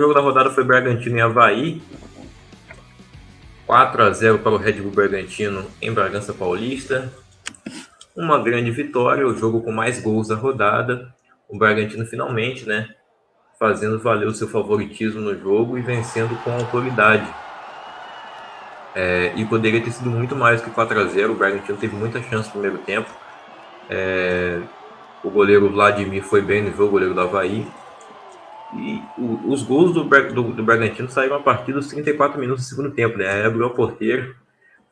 jogo da rodada foi Bragantino e Avaí. 4-0 para o Red Bull Bragantino em Bragança Paulista. Uma grande vitória, o jogo com mais gols da rodada. O Bragantino finalmente, né, fazendo valer o seu favoritismo no jogo e vencendo com autoridade. E poderia ter sido muito mais que 4-0. O Bragantino teve muita chance no primeiro tempo. O goleiro Vladimir foi bem no jogo, o goleiro do Avaí. E os gols do Bragantino saíram a partir dos 34 minutos do segundo tempo, né? Aí abriu a porteira,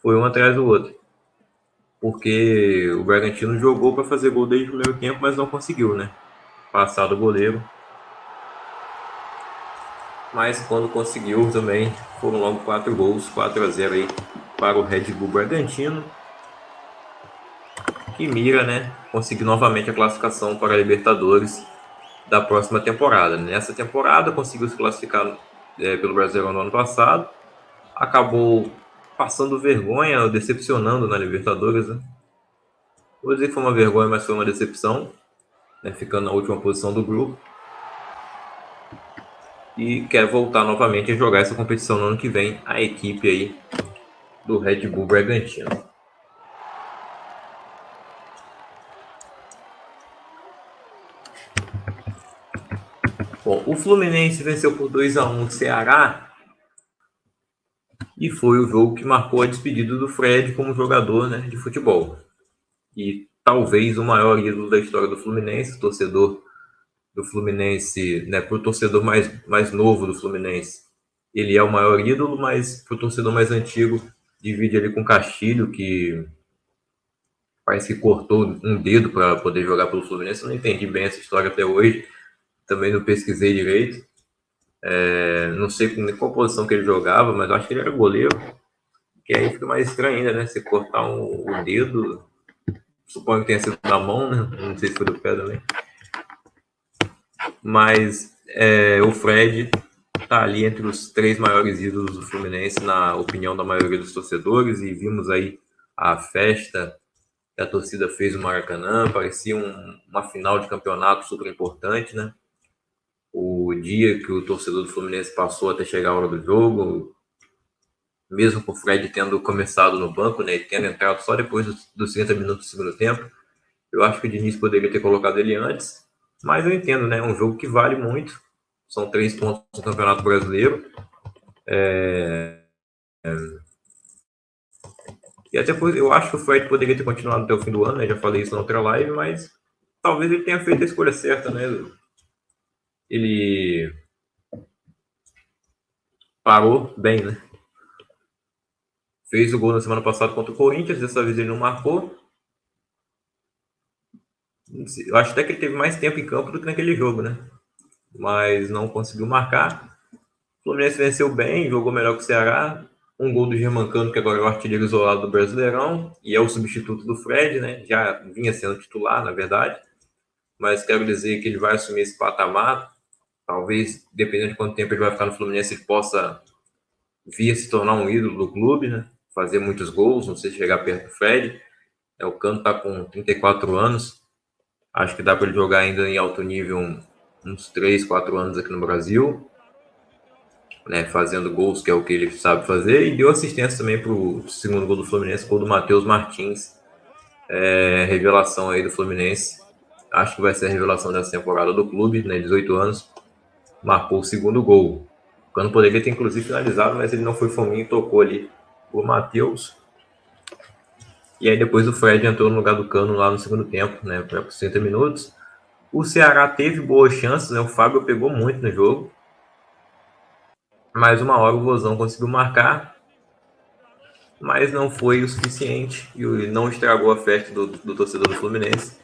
foi um atrás do outro. Porque o Bragantino jogou para fazer gol desde o primeiro tempo, mas não conseguiu, né? Passar do goleiro. Mas quando conseguiu também, foram logo 4 gols, 4-0 aí para o Red Bull Bragantino. Que mira, né? Conseguir novamente a classificação para a Libertadores da próxima temporada. Nessa temporada conseguiu se classificar pelo Brasileirão no ano passado, acabou passando vergonha, decepcionando na Libertadores, né? Vou dizer que foi uma vergonha, mas foi uma decepção, né? Ficando na última posição do grupo. E quer voltar novamente a jogar essa competição no ano que vem, a equipe aí do Red Bull Bragantino. Bom, o Fluminense venceu por 2-1 o Ceará e foi o jogo que marcou a despedida do Fred como jogador, né, de futebol. E talvez o maior ídolo da história do Fluminense, torcedor do Fluminense, né, para o torcedor mais novo do Fluminense, ele é o maior ídolo, mas para o torcedor mais antigo, divide ali com o Castilho, que parece que cortou um dedo para poder jogar pelo Fluminense. Eu não entendi bem essa história até hoje, também não pesquisei direito. Não sei com qual posição que ele jogava, mas eu acho que ele era goleiro, que aí fica mais estranho ainda, né? Você cortar o dedo, suponho que tenha sido da mão, né? Não sei se foi do pé também. Mas o Fred tá ali entre os 3 maiores ídolos do Fluminense, na opinião da maioria dos torcedores, e vimos aí a festa que a torcida fez no Maracanã, parecia uma final de campeonato super importante, né? O dia que o torcedor do Fluminense passou até chegar a hora do jogo, mesmo com o Fred tendo começado no banco, né, e tendo entrado só depois dos 30 minutos do segundo tempo, eu acho que o Diniz poderia ter colocado ele antes, mas eu entendo, né, é um jogo que vale muito, são 3 pontos no Campeonato Brasileiro, e até eu acho que o Fred poderia ter continuado até o fim do ano, né, já falei isso na outra live, mas talvez ele tenha feito a escolha certa, né, ele parou bem, né, fez o gol na semana passada contra o Corinthians, dessa vez ele não marcou. Eu acho até que ele teve mais tempo em campo do que naquele jogo, né? Mas não conseguiu marcar. O Fluminense venceu bem, jogou melhor que o Ceará. Um gol do Germancano, que agora é o artilheiro isolado do Brasileirão, e é o substituto do Fred, né? Já vinha sendo titular, na verdade. Mas quero dizer que ele vai assumir esse patamar. Talvez, dependendo de quanto tempo ele vai ficar no Fluminense, ele possa vir a se tornar um ídolo do clube, né? Fazer muitos gols, não sei se chegar perto do Fred. O Cano tá com 34 anos. Acho que dá para ele jogar ainda em alto nível uns 3, 4 anos aqui no Brasil, né, fazendo gols, que é o que ele sabe fazer, e deu assistência também para o segundo gol do Fluminense, gol do Matheus Martins, revelação aí do Fluminense. Acho que vai ser a revelação dessa temporada do clube, né, 18 anos, marcou o segundo gol. O Cano poderia ter inclusive finalizado, mas ele não foi fominho e tocou ali o Matheus. E aí depois o Fred entrou no lugar do Cano lá no segundo tempo, né, para os 30 minutos. O Ceará teve boas chances, né? O Fábio pegou muito no jogo. Mais uma hora o Vozão conseguiu marcar, mas não foi o suficiente e não estragou a festa do torcedor do Fluminense.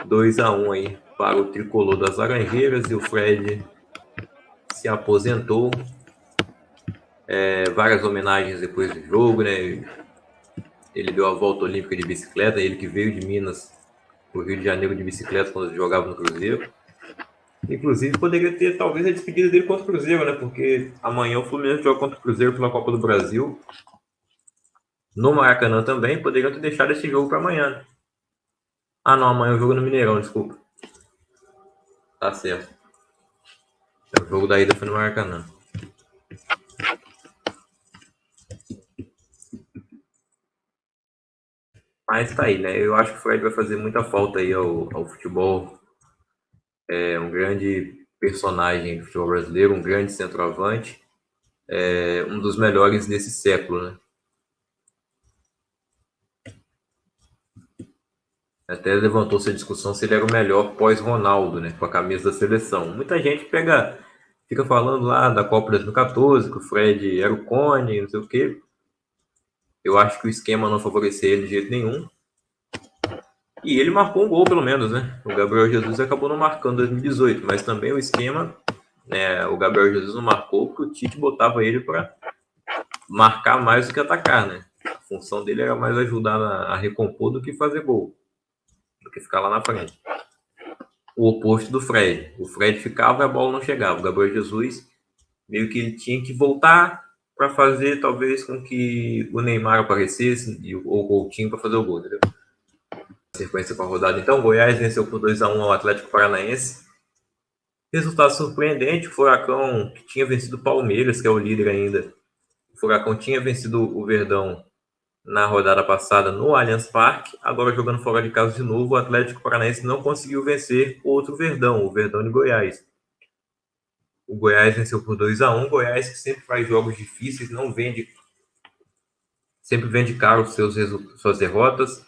2-1 aí para o tricolor das Laranjeiras, e o Fred se aposentou. Várias homenagens depois do jogo, né? Ele deu a volta olímpica de bicicleta, ele que veio de Minas para o Rio de Janeiro de bicicleta quando jogava no Cruzeiro. Inclusive, poderia ter talvez a despedida dele contra o Cruzeiro, né? Porque amanhã o Fluminense joga contra o Cruzeiro pela Copa do Brasil. No Maracanã também, poderiam ter deixado esse jogo para amanhã, né? Ah, não, amanhã o jogo é no Mineirão, desculpa. Tá certo. O jogo da ida foi no Maracanã. Mas tá aí, né? Eu acho que o Fred vai fazer muita falta aí ao futebol. É um grande personagem do futebol brasileiro, um grande centroavante. É um dos melhores desse século, né? Até levantou-se a discussão se ele era o melhor pós-Ronaldo, né? Com a camisa da seleção. Muita gente fica falando lá da Copa 2014, que o Fred era o Cone, não sei o quê. Eu acho que o esquema não favorecia ele de jeito nenhum. E ele marcou um gol, pelo menos, né? O Gabriel Jesus acabou não marcando em 2018, mas também o esquema, né? O Gabriel Jesus não marcou porque o Tite botava ele para marcar mais do que atacar, né? A função dele era mais ajudar a recompor do que fazer gol, do que ficar lá na frente. O oposto do Fred. O Fred ficava e a bola não chegava. O Gabriel Jesus meio que ele tinha que voltar para fazer talvez com que o Neymar aparecesse ou o Coutinho para fazer o gol, entendeu? Sequência para a rodada. Então, Goiás venceu por 2-1 ao Atlético Paranaense. Resultado surpreendente, o Furacão, que tinha vencido o Palmeiras, que é o líder ainda. O Furacão tinha vencido o Verdão na rodada passada no Allianz Parque. Agora, jogando fora de casa de novo, o Atlético Paranaense não conseguiu vencer outro Verdão, o Verdão de Goiás. O Goiás venceu por 2-1. Goiás, que sempre faz jogos difíceis, não vende, sempre vende caro suas derrotas.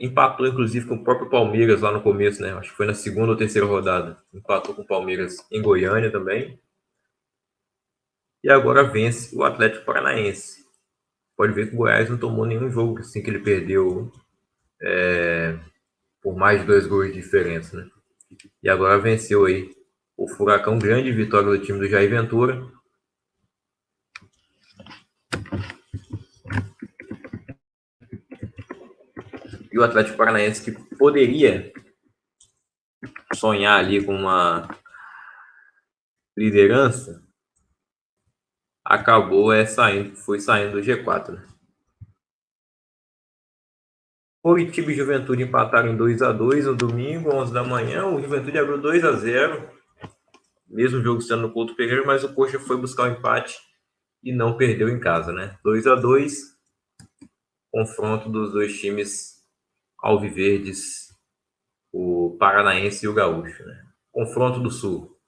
Empatou, inclusive, com o próprio Palmeiras lá no começo, né? Acho que foi na segunda ou terceira rodada. Empatou com o Palmeiras em Goiânia também. E agora vence o Atlético Paranaense. Pode ver que o Goiás não tomou nenhum jogo assim que ele perdeu por mais de 2 gols de diferença, né? E agora venceu aí o Furacão, grande vitória do time do Jair Ventura. E o Atlético Paranaense, que poderia sonhar ali com uma liderança, acabou foi saindo do G4, né? Coritiba e Juventude empataram em 2-2 no domingo, 11 da manhã. O Juventude abriu 2-0, mesmo jogo sendo no Couto Pereira, mas o Coxa foi buscar o empate e não perdeu em casa, né? 2-2, confronto dos dois times alviverdes, o Paranaense e o Gaúcho, né? Confronto do Sul,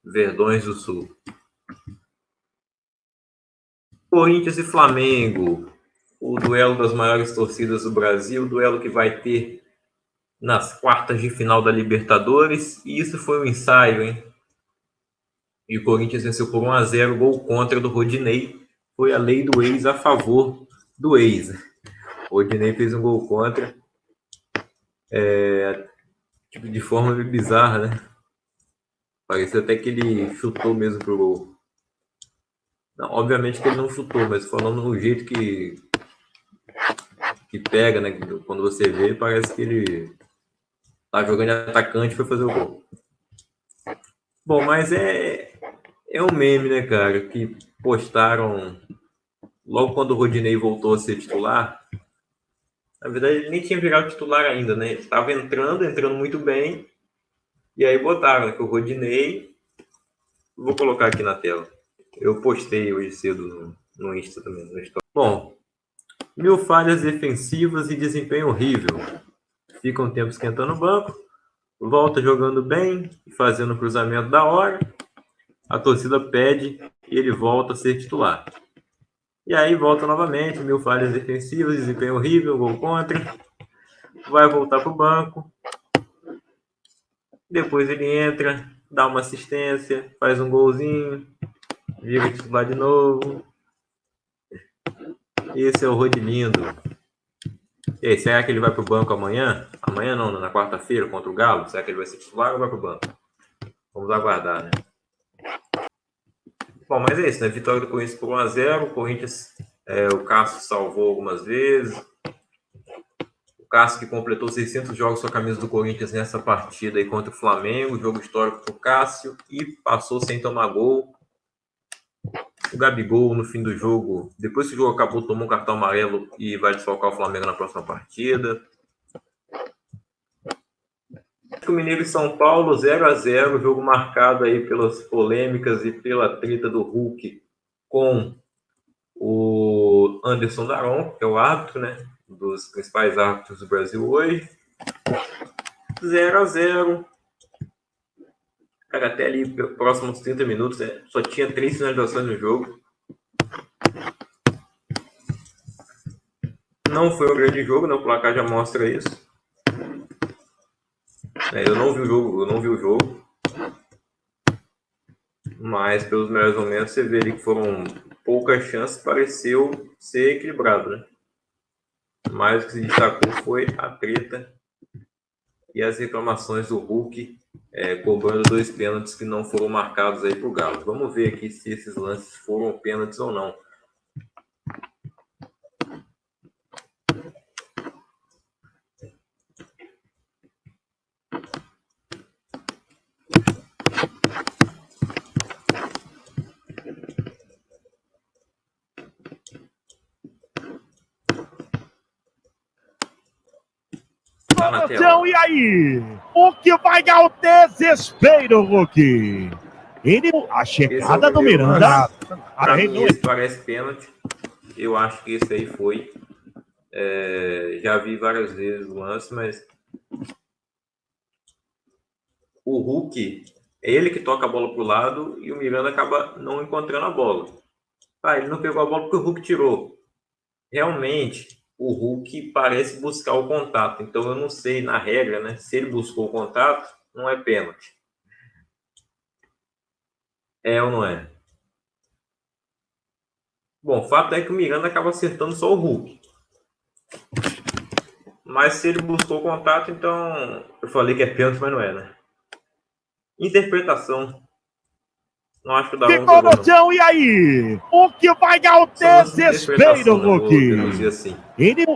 Verdões do Sul. Corinthians e Flamengo, o duelo das maiores torcidas do Brasil, o duelo que vai ter nas quartas de final da Libertadores, e isso foi um ensaio, hein? E o Corinthians venceu por 1-0, gol contra do Rodinei. Foi a lei do ex a favor do ex. O Rodinei fez um gol contra, tipo, de forma bizarra, né? Pareceu até que ele chutou mesmo pro gol. Não, obviamente que ele não chutou, mas falando no jeito que pega, né? Quando você vê, parece que ele tá jogando de atacante e foi fazer o gol. Bom, mas é um meme, né, cara? Que postaram logo quando o Rodinei voltou a ser titular. Na verdade, ele nem tinha virado titular ainda, né? Ele estava entrando muito bem. E aí botaram, né, que o Rodinei. Vou colocar aqui na tela. Eu postei hoje cedo no Insta também. No Story. Bom, 1.000 falhas defensivas e desempenho horrível. Fica um tempo esquentando o banco. Volta jogando bem e fazendo cruzamento da hora. A torcida pede e ele volta a ser titular. E aí volta novamente, 1.000 falhas defensivas, desempenho horrível, gol contra. Vai voltar para o banco. Depois ele entra, dá uma assistência, faz um golzinho, vira titular de novo. Esse é o Rodilindo. E aí, será que ele vai para o banco amanhã? Amanhã não, na quarta-feira contra o Galo? Será que ele vai ser titular ou vai para o banco? Vamos aguardar, né? Bom, mas é isso, né? Vitória do Corinthians por 1-0. O Corinthians, o Cássio salvou algumas vezes. O Cássio que completou 600 jogos com a camisa do Corinthians nessa partida aí contra o Flamengo. Jogo histórico para o Cássio e passou sem tomar gol. O Gabigol, no fim do jogo, depois que o jogo acabou, tomou um cartão amarelo e vai desfalcar o Flamengo na próxima partida. Mineiro e São Paulo, 0-0, jogo marcado aí pelas polêmicas e pela treta do Hulk com o Anderson Daronco, que é o árbitro, né, dos principais árbitros do Brasil hoje. 0-0. Cara, até ali, próximos 30 minutos, só tinha 3 finalizações no jogo. Não foi um grande jogo, né? O placar já mostra isso. Eu não vi o jogo. Mas pelos melhores momentos você vê ali que foram poucas chances, pareceu ser equilibrado, né? Mas o que se destacou foi a treta e as reclamações do Hulk cobrando 2 pênaltis que não foram marcados aí pro Galo. Vamos ver aqui se esses lances foram pênaltis ou não. Então, e aí? O que vai dar o desespero, Hulk? A chegada do Miranda. Para mim, esse parece pênalti. Eu acho que esse aí foi. Já vi várias vezes o lance, mas o Hulk é ele que toca a bola pro lado e o Miranda acaba não encontrando a bola. Ele não pegou a bola porque o Hulk tirou. Realmente, o Hulk parece buscar o contato. Então, eu não sei, na regra, né? Se ele buscou o contato, não é pênalti. É ou não é? Bom, o fato é que o Miranda acaba acertando só o Hulk. Mas se ele buscou o contato, então... Eu falei que é pênalti, mas não é, né? Interpretação. Não acho que dá ficou no chão, e aí? O que vai dar o desespero, Hulk? Assim.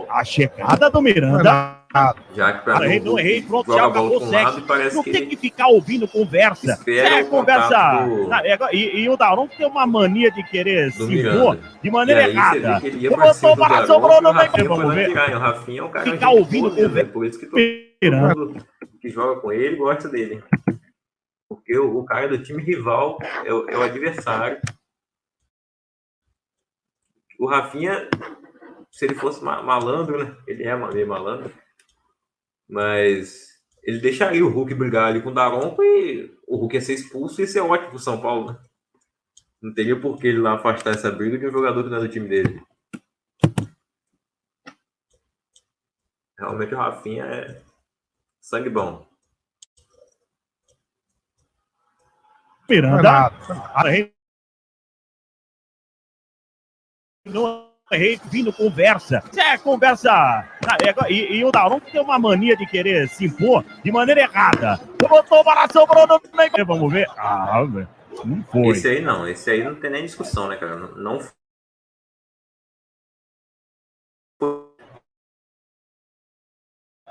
A chegada do Miranda. Já que pra mim, não errei, pronto, joga já a bola acabou para um sexo. lado e parece Não que tem que ficar ouvindo conversa. Conversa. Do... E o Daronco tem uma mania de querer se impor de maneira errada. Botou para sobrou no meio. Vamos ver. O Rafinha é um cara ficar ouvindo conversa. Por isso que todo mundo que joga com ele gosta dele. Porque o cara do time rival é o adversário. O Rafinha, se ele fosse malandro, né? Ele é meio malandro. Mas ele deixaria o Hulk brigar ali com o Daronco e o Hulk ia ser expulso e ia ser ótimo pro São Paulo, né? Não teria por que ele lá afastar essa briga de um jogador que não é do time dele. Realmente o Rafinha é sangue bom. Miranda. Não errei, vindo conversa. Conversa. E o Daronco tem uma mania de querer se impor de maneira errada. Botou para sobrou no meio. Vamos ver. Não foi. Esse aí não tem nem discussão, né, cara? Não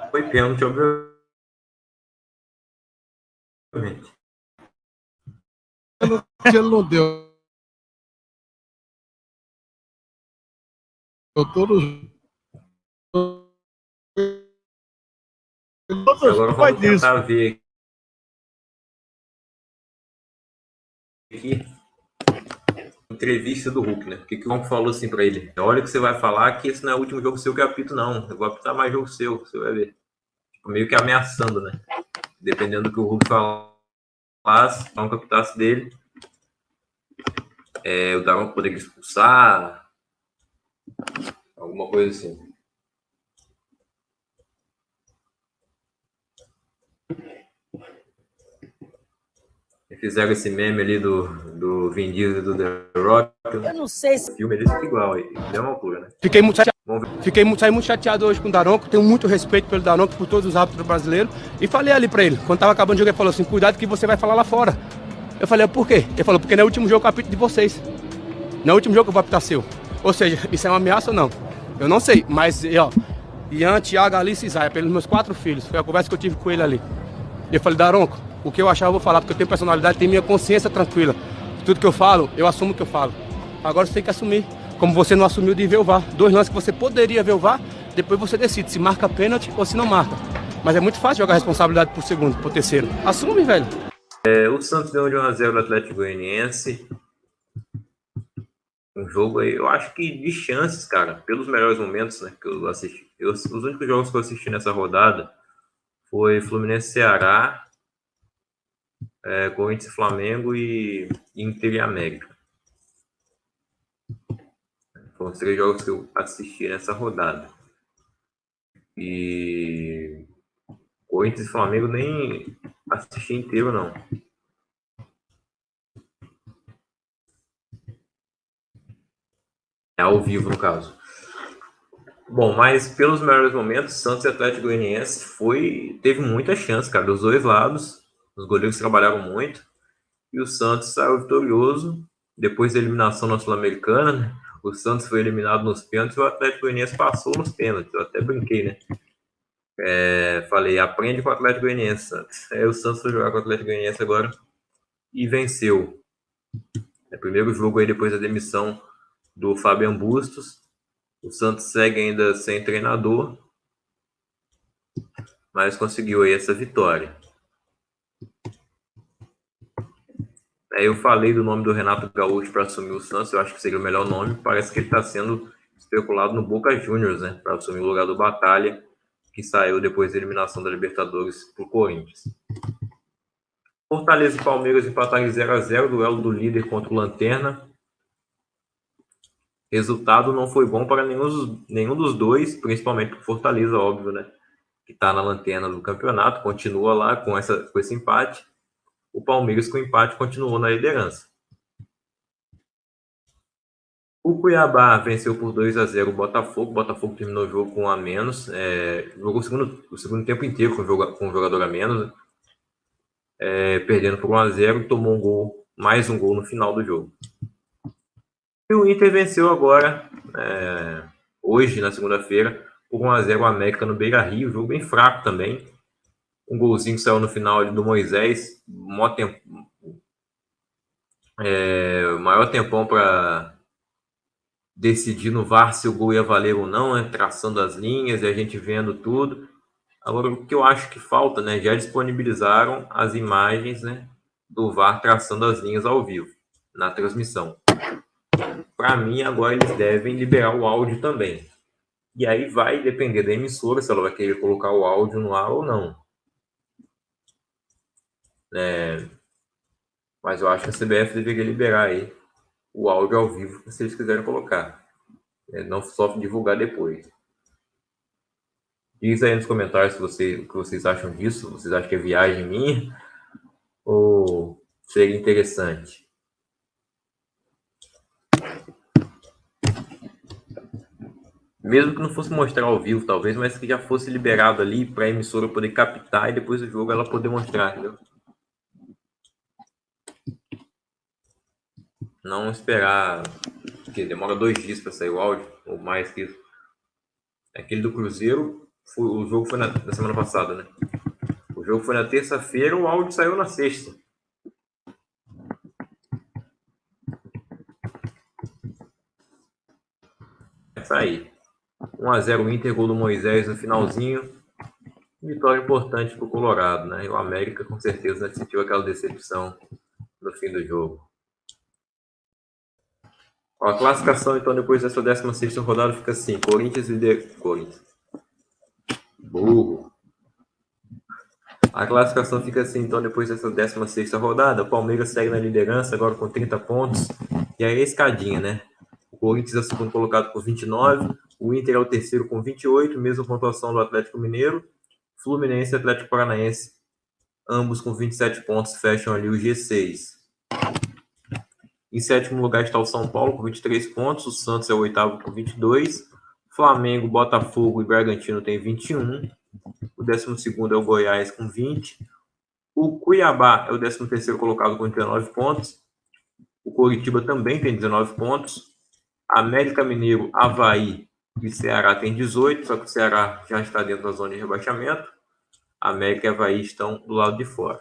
foi pênalti, obviamente. Ele não deu. Todos agora vamos tentar ver aqui entrevista do Hulk, né? O que o Hulk falou assim pra ele? Olha que você vai falar que esse não é o último jogo seu que eu apito, não. Eu vou apitar mais jogo seu, você vai ver. Tipo, meio que ameaçando, né? Dependendo do que o Hulk falasse, não que apitasse dele. O Daronco poderia expulsar. Alguma coisa assim. Fizeram esse meme ali do Vin Diesel e do The Rock. Eu não sei se... O filme eles ficam igual aí. Deu uma loucura, né? Fiquei muito chateado hoje com o Daronco. Tenho muito respeito pelo Daronco, por todos os árbitros brasileiros. E falei ali pra ele, quando tava acabando o jogo, ele falou assim, cuidado que você vai falar lá fora. Eu falei, por quê? Ele falou, porque não é o último jogo que eu apito de vocês. Não é o último jogo que eu vou apitar seu. Ou seja, isso é uma ameaça ou não? Eu não sei, mas, Ian, Thiago, Alice e Isaia, pelos meus 4 filhos, foi a conversa que eu tive com ele ali. E eu falei, Daronco, o que eu achar eu vou falar, porque eu tenho personalidade, tenho minha consciência tranquila. Tudo que eu falo, eu assumo o que eu falo. Agora você tem que assumir, como você não assumiu de ver o VAR. 2 lances que você poderia ver o VAR, depois você decide se marca pênalti ou se não marca. Mas é muito fácil jogar a responsabilidade pro segundo, pro terceiro. Assume, velho. O Santos ganhou de 1-0 do Atlético Goianiense. Um jogo aí, eu acho que de chances, cara, pelos melhores momentos, né, que eu assisti. Os únicos jogos que eu assisti nessa rodada foi Fluminense Ceará, Corinthians e Flamengo e Inter e América. Foram os 3 jogos que eu assisti nessa rodada. E Corinthians e Flamengo nem assisti inteiro, não. É ao vivo, no caso. Bom, mas pelos melhores momentos, Santos e Atlético Goianiense teve muita chance, cara, dos dois lados. Os goleiros trabalharam muito. E o Santos saiu vitorioso depois da eliminação na Sul-Americana, né? O Santos foi eliminado nos pênaltis e o Atlético Goianiense passou nos pênaltis. Eu até brinquei, né? Falei, aprende com o Atlético Goianiense, Santos. O Santos foi jogar com o Atlético Goianiense agora e venceu. Primeiro jogo aí depois da demissão do Fabian Bustos. O Santos segue ainda sem treinador, mas conseguiu aí essa vitória. Eu falei do nome do Renato Gaúcho para assumir o Santos, eu acho que seria o melhor nome. Parece que ele está sendo especulado no Boca Juniors, né, para assumir o lugar do Batalha, que saiu depois da eliminação da Libertadores para o Corinthians. Fortaleza e Palmeiras empataram em 0-0, duelo do líder contra o Lanterna. Resultado não foi bom para nenhum dos dois, principalmente para o Fortaleza, óbvio, né? Que está na lanterna do campeonato, continua lá com esse empate. O Palmeiras, com o empate, continuou na liderança. O Cuiabá venceu por 2-0 o Botafogo. O Botafogo terminou o jogo com 1 a menos. Jogou o segundo tempo inteiro com um jogador a menos. Perdendo por 1-0 e tomou mais um gol no final do jogo. E o Inter venceu agora, hoje, na segunda-feira, por 1-0 o América no Beira-Rio. Jogo bem fraco também. Um golzinho que saiu no final do Moisés. Maior tempão para decidir no VAR se o gol ia valer ou não, né? Traçando as linhas e a gente vendo tudo. Agora, o que eu acho que falta, né? Já disponibilizaram as imagens, né, do VAR traçando as linhas ao vivo, na transmissão. Para mim, agora eles devem liberar o áudio também. E aí vai depender da emissora se ela vai querer colocar o áudio no ar ou não. Mas eu acho que a CBF deveria liberar aí o áudio ao vivo, se eles quiserem colocar. Não só divulgar depois. Diz aí nos comentários o que vocês acham disso. Vocês acham que é viagem minha? Ou seria interessante? Mesmo que não fosse mostrar ao vivo, talvez, mas que já fosse liberado ali para a emissora poder captar e depois do jogo ela poder mostrar, entendeu? Não esperar, porque demora 2 dias para sair o áudio, ou mais que isso. Aquele do Cruzeiro, o jogo foi na semana passada, né? O jogo foi na terça-feira, o áudio saiu na sexta. Vai sair. 1-0 Inter, gol do Moisés no finalzinho. Vitória importante para o Colorado, né? E o América, com certeza, né, sentiu aquela decepção no fim do jogo. A classificação, então, depois dessa 16ª rodada, fica assim. Corinthians líder... Corinthians. Burro. A classificação fica assim, então, depois dessa 16ª rodada. O Palmeiras segue na liderança, agora com 30 pontos. E aí a escadinha, né? O Corinthians é o segundo colocado com 29. O Inter é o terceiro com 28, mesma pontuação do Atlético Mineiro. Fluminense e Atlético Paranaense, ambos com 27 pontos, fecham ali o G6. Em 7º lugar está o São Paulo com 23 pontos. O Santos é o 8º com 22. Flamengo, Botafogo e Bragantino tem 21. O 12º é o Goiás com 20. O Cuiabá é o 13º colocado com 19 pontos. O Coritiba também tem 19 pontos. América Mineiro, Avaí e Ceará tem 18, só que o Ceará já está dentro da zona de rebaixamento. América e Avaí estão do lado de fora.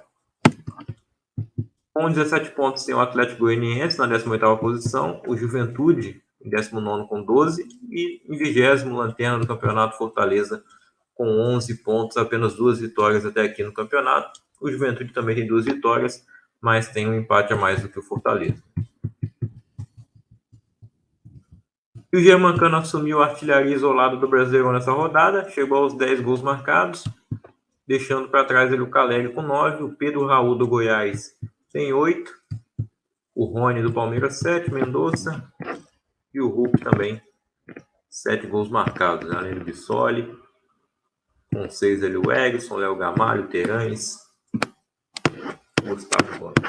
Com 17 pontos tem o Atlético Goianiense na 18ª posição, o Juventude em 19º com 12 e em 20º, lanterna do campeonato, Fortaleza com 11 pontos, apenas 2 vitórias até aqui no campeonato. O Juventude também tem 2 vitórias, mas tem um empate a mais do que o Fortaleza. E o Germancano assumiu a artilharia isolada do Brasileirão nessa rodada, chegou aos 10 gols marcados, deixando para trás ele o Caleri com 9, o Pedro Raul do Goiás tem 8, o Rony do Palmeiras 7, Mendonça e o Hulk também 7 gols marcados, além do Bissoli, com 6 ali o Egson, Léo Gamalho, Terães, Gustavo Gomes.